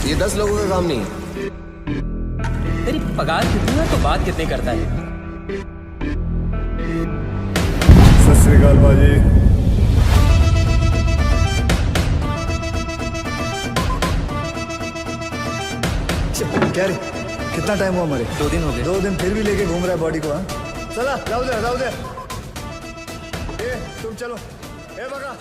ये 10 लोगों का काम नहीं है। तेरी पगार कितनी है तो बात कितनी करता है? सत श्री अकाल बाजी। क्या रे, कितना टाइम हुआ हमारे? 2 दिन हो गए। 2 दिन फिर भी लेके घूम रहा है बॉडी को? हाँ चला, जाओ दे। तुम चलो। बगा,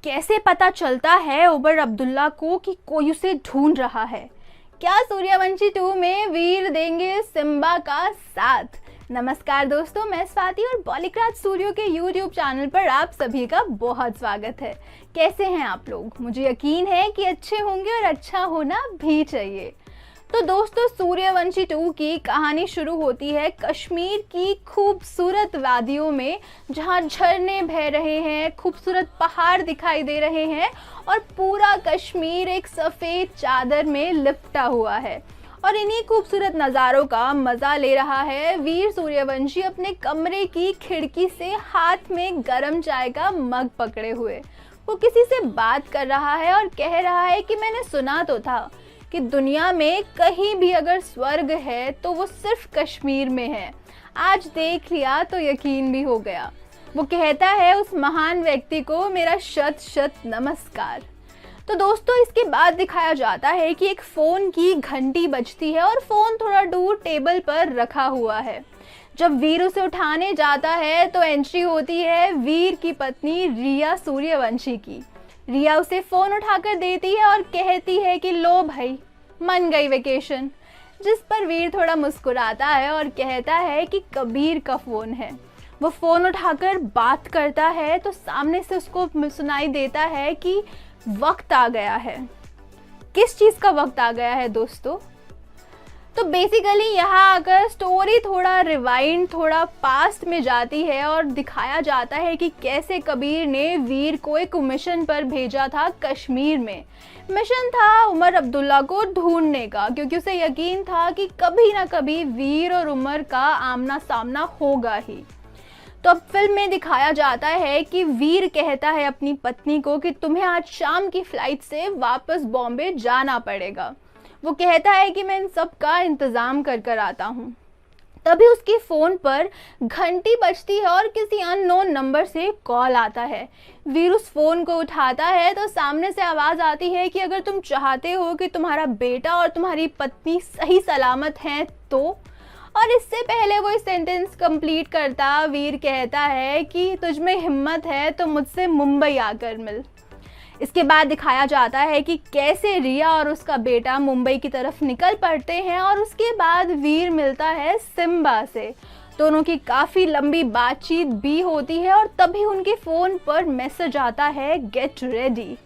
कैसे पता चलता है उमर अब्दुल्ला को कि कोई उसे ढूंढ रहा है? क्या सूर्यवंशी 2 में वीर देंगे सिम्बा का साथ? नमस्कार दोस्तों, मैं स्वाति और बॉलीक्राफ्ट स्टूडियो के YouTube चैनल पर आप सभी का बहुत स्वागत है। कैसे हैं आप लोग? मुझे यकीन है कि अच्छे होंगे और अच्छा होना भी चाहिए। तो दोस्तों, सूर्यवंशी 2 की कहानी शुरू होती है कश्मीर की खूबसूरत वादियों में, जहां झरने बह रहे हैं, खूबसूरत पहाड़ दिखाई दे रहे हैं और पूरा कश्मीर एक सफ़ेद चादर में लिपटा हुआ है। और इन्हीं खूबसूरत नज़ारों का मज़ा ले रहा है वीर सूर्यवंशी अपने कमरे की खिड़की से हाथ में गर्म चाय का मग पकड़े हुए। वो किसी से बात कर रहा है और कह रहा है कि मैंने सुना तो था कि दुनिया में कहीं भी अगर स्वर्ग है तो वो सिर्फ कश्मीर में है। आज देख लिया तो यकीन भी हो गया। वो कहता है उस महान व्यक्ति को मेरा शत शत नमस्कार। तो दोस्तों, इसके बाद दिखाया जाता है कि एक फ़ोन की घंटी बजती है और फ़ोन थोड़ा दूर टेबल पर रखा हुआ है। जब वीर उसे उठाने जाता है तो एंट्री होती है वीर की पत्नी रिया सूर्यवंशी की। रिया उसे फ़ोन उठाकर देती है और कहती है कि लो भाई, मन गई वेकेशन। जिस पर वीर थोड़ा मुस्कुराता है और कहता है कि कबीर का फ़ोन है। वो फ़ोन उठाकर बात करता है तो सामने से उसको सुनाई देता है कि वक्त आ गया है। किस चीज़ का वक्त आ गया है दोस्तों? तो बेसिकली यहाँ आकर स्टोरी थोड़ा रिवाइंड, थोड़ा पास्ट में जाती है और दिखाया जाता है कि कैसे कबीर ने वीर को एक मिशन पर भेजा था कश्मीर में। मिशन था उमर अब्दुल्ला को ढूंढने का, क्योंकि उसे यकीन था कि कभी ना कभी वीर और उमर का आमना सामना होगा ही। तो अब फिल्म में दिखाया जाता है कि वीर कहता है अपनी पत्नी को कि तुम्हें आज शाम की फ्लाइट से वापस बॉम्बे जाना पड़ेगा। वो कहता है कि मैं इन सब का इंतज़ाम कर आता हूँ। तभी उसके फ़ोन पर घंटी बजती है और किसी अननोन नंबर से कॉल आता है। वीर उस फ़ोन को उठाता है तो सामने से आवाज़ आती है कि अगर तुम चाहते हो कि तुम्हारा बेटा और तुम्हारी पत्नी सही सलामत हैं तो। और इससे पहले वो इस सेंटेंस कंप्लीट करता वीर कहता है कि तुझ में हिम्मत है तो मुझसे मुंबई आकर मिल। इसके बाद दिखाया जाता है कि कैसे रिया और उसका बेटा मुंबई की तरफ निकल पड़ते हैं और उसके बाद वीर मिलता है सिम्बा से। दोनों की काफ़ी लंबी बातचीत भी होती है और तभी उनके फ़ोन पर मैसेज आता है गेट रेडी।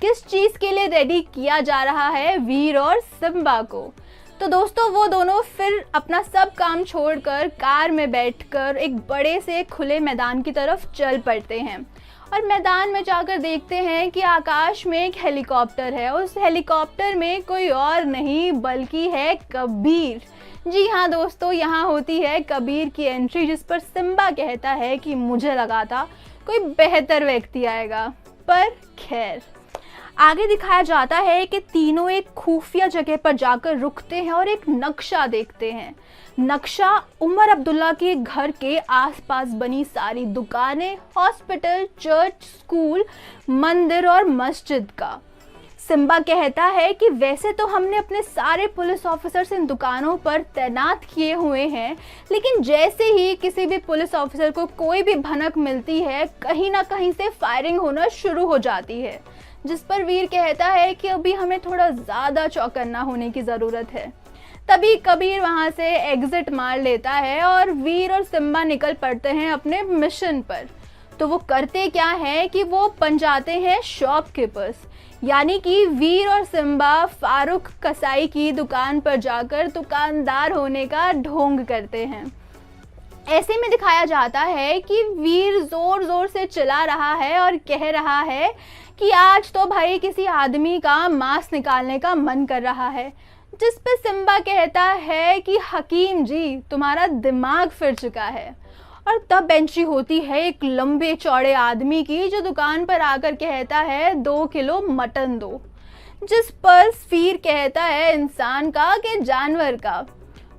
किस चीज़ के लिए रेडी किया जा रहा है वीर और सिम्बा को? तो दोस्तों, वो दोनों फिर अपना सब काम छोड़कर कार में बैठकर एक बड़े से खुले मैदान की तरफ चल पड़ते हैं और मैदान में जाकर देखते हैं कि आकाश में एक हेलीकॉप्टर है। उस हेलीकॉप्टर में कोई और नहीं बल्कि है कबीर। जी हाँ दोस्तों, यहाँ होती है कबीर की एंट्री, जिस पर सिम्बा कहता है कि मुझे लगा था कोई बेहतर व्यक्ति आएगा, पर खैर। आगे दिखाया जाता है कि तीनों एक खुफिया जगह पर जाकर रुकते हैं और एक नक्शा देखते हैं। नक्शा उमर अब्दुल्ला के घर के आसपास बनी सारी दुकानें, हॉस्पिटल, चर्च, स्कूल, मंदिर और मस्जिद का। सिम्बा कहता है कि वैसे तो हमने अपने सारे पुलिस ऑफिसर्स इन दुकानों पर तैनात किए हुए हैं, लेकिन जैसे ही किसी भी पुलिस ऑफिसर को कोई भी भनक मिलती है, कहीं ना कहीं से फायरिंग होना शुरू हो जाती है। जिस पर वीर कहता है कि अभी हमें थोड़ा ज़्यादा चौकन्ना होने की ज़रूरत है। तभी कबीर वहाँ से एग्ज़िट मार लेता है और वीर और सिम्बा निकल पड़ते हैं अपने मिशन पर। तो वो करते क्या है कि वो बन जाते हैं शॉपकीपर्स, यानी कि वीर और सिम्बा फारूक कसाई की दुकान पर जाकर दुकानदार होने का ढोंग करते हैं। ऐसे में दिखाया जाता है कि वीर ज़ोर ज़ोर से चिल्ला रहा है और कह रहा है कि आज तो भाई किसी आदमी का मांस निकालने का मन कर रहा है। जिस पे सिम्बा कहता है कि हकीम जी, तुम्हारा दिमाग फिर चुका है। और तब एंट्री होती है एक लंबे चौड़े आदमी की, जो दुकान पर आकर कहता है 2 किलो मटन दो। जिस पर वीर कहता है इंसान का कि जानवर का।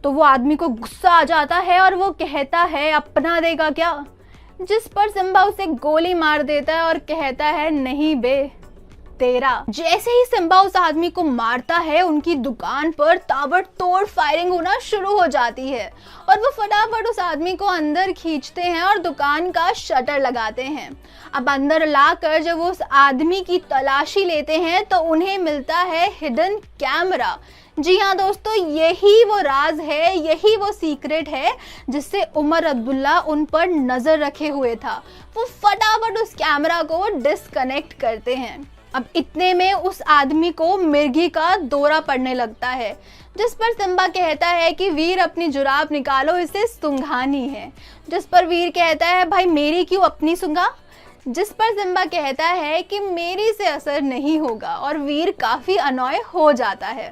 तो वो आदमी को गुस्सा आ जाता है और वो कहता है अपना देगा क्या, जिस पर सिम्बा उसे गोली मार देता है और कहता है नहीं बे तेरा। जैसे ही सिम्बा उस आदमी को मारता है उनकी दुकान पर ताबड़तोड़ फायरिंग होना शुरू हो जाती है और वो फटाफट उस आदमी को अंदर खींचते हैं और दुकान का शटर लगाते हैं। अब अंदर लाकर जब वो उस आदमी की तलाशी लेते हैं तो उन्हें मिलता है हिडन कैमरा। जी हाँ दोस्तों, यही वो राज है, यही वो सीक्रेट है जिससे उमर अब्दुल्ला उन पर नजर रखे हुए था। वो फटाफट उस कैमरा को डिस्कनेक्ट करते हैं। अब इतने में उस आदमी को मिर्गी का दौरा पड़ने लगता है, जिस पर सिम्बा कहता है कि वीर अपनी जुराब निकालो, इसे सुंघानी है। जिस पर वीर कहता है भाई मेरी क्यों, अपनी सुंघा। जिस पर सिम्बा कहता है कि मेरी से असर नहीं होगा और वीर काफ़ी अनॉय हो जाता है।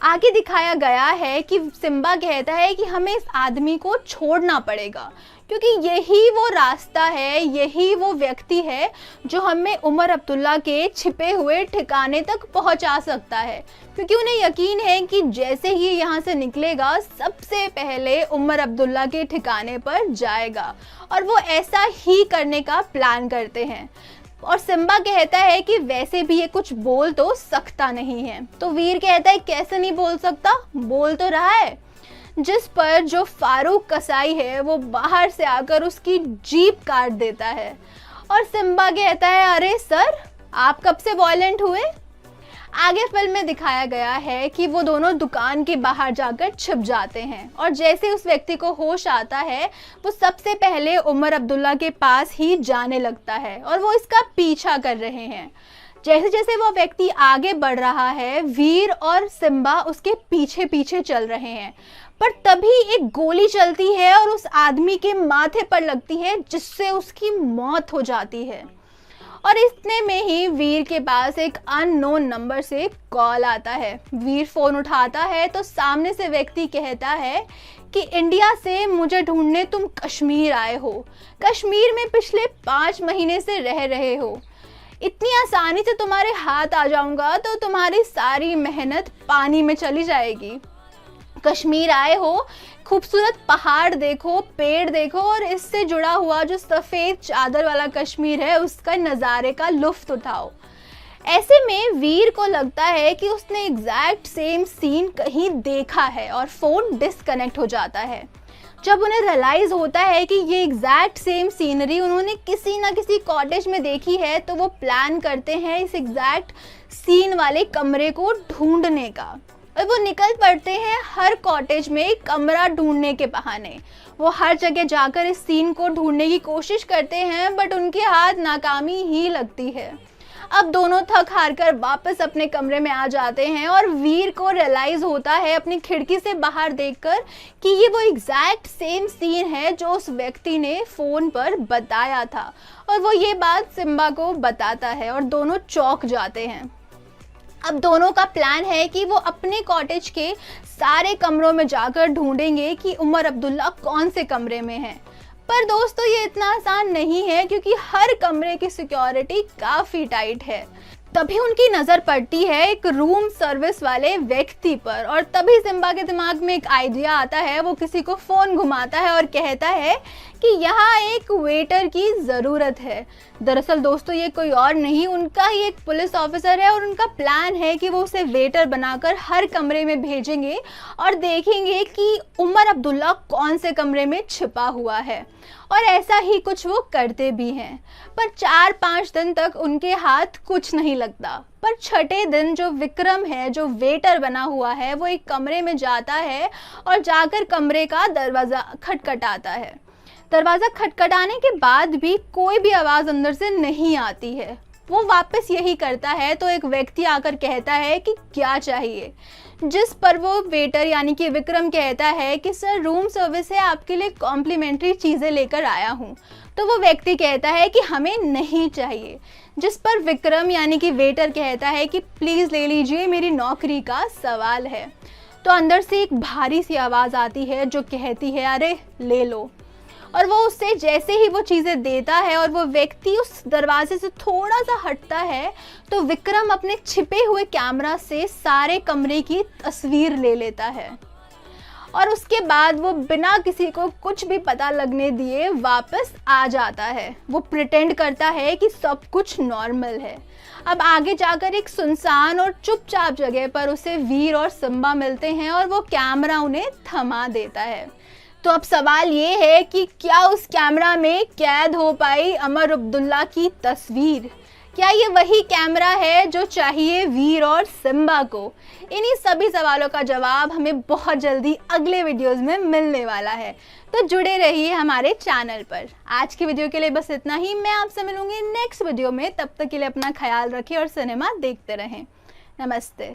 आगे दिखाया गया है कि सिम्बा कहता है कि हमें इस आदमी को छोड़ना पड़ेगा क्योंकि यही वो रास्ता है, यही वो व्यक्ति है जो हमें उमर अब्दुल्ला के छिपे हुए ठिकाने तक पहुंचा सकता है, क्योंकि उन्हें यकीन है कि जैसे ही यहाँ से निकलेगा सबसे पहले उमर अब्दुल्ला के ठिकाने पर जाएगा और वो ऐसा ही करने का प्लान करते हैं। और सिम्बा कहता है कि वैसे भी ये कुछ बोल तो सकता नहीं है। तो वीर कहता है कैसे नहीं बोल सकता, बोल तो रहा है। जिस पर जो फारूक कसाई है वो बाहर से आकर उसकी जीप काट देता है और सिम्बा कहता है अरे सर आप कब से वॉयलेंट हुए। आगे फिल्म में दिखाया गया है कि वो दोनों दुकान के बाहर जाकर छिप जाते हैं और जैसे उस व्यक्ति को होश आता है वो सबसे पहले उमर अब्दुल्ला के पास ही जाने लगता है और वो इसका पीछा कर रहे हैं। जैसे जैसे वो व्यक्ति आगे बढ़ रहा है वीर और सिम्बा उसके पीछे पीछे चल रहे हैं, पर तभी एक गोली चलती है और उस आदमी के माथे पर लगती है जिससे उसकी मौत हो जाती है। और इतने में ही वीर के पास एक अननोन नंबर से कॉल आता है। वीर फ़ोन उठाता है तो सामने से व्यक्ति कहता है कि इंडिया से मुझे ढूंढने तुम कश्मीर आए हो, कश्मीर में पिछले 5 महीने से रह रहे हो, इतनी आसानी से तुम्हारे हाथ आ जाऊंगा तो तुम्हारी सारी मेहनत पानी में चली जाएगी। कश्मीर आए हो, खूबसूरत पहाड़ देखो, पेड़ देखो और इससे जुड़ा हुआ जो सफ़ेद चादर वाला कश्मीर है उसका नज़ारे का लुफ्त उठाओ। ऐसे में वीर को लगता है कि उसने एग्जैक्ट सेम सीन कहीं देखा है और फ़ोन डिस्कनेक्ट हो जाता है। जब उन्हें रियलाइज़ होता है कि ये एग्जैक्ट सेम सीनरी उन्होंने किसी ना किसी कॉटेज में देखी है तो वो प्लान करते हैं इस एग्जैक्ट सीन वाले कमरे को ढूंढने का और वो निकल पड़ते हैं हर कॉटेज में कमरा ढूंढने के बहाने। वो हर जगह जाकर इस सीन को ढूंढने की कोशिश करते हैं बट उनके हाथ नाकामी ही लगती है। अब दोनों थक हार कर वापस अपने कमरे में आ जाते हैं और वीर को रियलाइज़ होता है अपनी खिड़की से बाहर देखकर कि ये वो एग्जैक्ट सेम सीन है जो उस व्यक्ति ने फ़ोन पर बताया था और वो ये बात सिम्बा को बताता है और दोनों चौंक जाते हैं। अब दोनों का प्लान है कि वो अपने कॉटेज के सारे कमरों में जाकर ढूंढेंगे कि उमर अब्दुल्ला कौन से कमरे में है। पर दोस्तों ये इतना आसान नहीं है क्योंकि हर कमरे की सिक्योरिटी काफ़ी टाइट है। तभी उनकी नज़र पड़ती है एक रूम सर्विस वाले व्यक्ति पर और तभी सिम्बा के दिमाग में एक आइडिया आता है। वो किसी को फ़ोन घुमाता है और कहता है कि यहाँ एक वेटर की ज़रूरत है। दरअसल दोस्तों ये कोई और नहीं, उनका ही एक पुलिस ऑफिसर है और उनका प्लान है कि वो उसे वेटर बनाकर हर कमरे में भेजेंगे और देखेंगे कि उमर अब्दुल्ला कौन से कमरे में छिपा हुआ है। और ऐसा ही कुछ वो करते भी हैं। पर 4-5 दिन तक उनके हाथ कुछ नहीं लगता। पर छठे दिन जो विक्रम है, जो वेटर बना हुआ है, वो एक कमरे में जाता है और जाकर कमरे का दरवाज़ा खटखटाता है। दरवाज़ा खटखटाने के बाद भी कोई भी आवाज़ अंदर से नहीं आती है। वो वापस यही करता है तो एक व्यक्ति आकर कहता है कि क्या चाहिए, जिस पर वो वेटर यानी कि विक्रम कहता है कि सर रूम सर्विस है, आपके लिए कॉम्प्लीमेंट्री चीज़ें लेकर आया हूँ। तो वो व्यक्ति कहता है कि हमें नहीं चाहिए, जिस पर विक्रम यानी कि वेटर कहता है कि प्लीज़ ले लीजिए, मेरी नौकरी का सवाल है। तो अंदर से एक भारी सी आवाज़ आती है जो कहती है अरे ले लो। और वो उससे जैसे ही वो चीज़ें देता है और वो व्यक्ति उस दरवाजे से थोड़ा सा हटता है तो विक्रम अपने छिपे हुए कैमरा से सारे कमरे की तस्वीर ले लेता है और उसके बाद वो बिना किसी को कुछ भी पता लगने दिए वापस आ जाता है। वो प्रिटेंड करता है कि सब कुछ नॉर्मल है। अब आगे जाकर एक सुनसान और चुपचाप जगह पर उसे वीर और सिम्बा मिलते हैं और वो कैमरा उन्हें थमा देता है। तो अब सवाल ये है कि क्या उस कैमरा में कैद हो पाई अमर अब्दुल्ला की तस्वीर? क्या ये वही कैमरा है जो चाहिए वीर और सिम्बा को? इन्हीं सभी सवालों का जवाब हमें बहुत जल्दी अगले वीडियोस में मिलने वाला है, तो जुड़े रहिए हमारे चैनल पर। आज की वीडियो के लिए बस इतना ही। मैं आपसे मिलूंगी नेक्स्ट वीडियो में। तब तक के लिए अपना ख्याल रखें और सिनेमा देखते रहें। नमस्ते।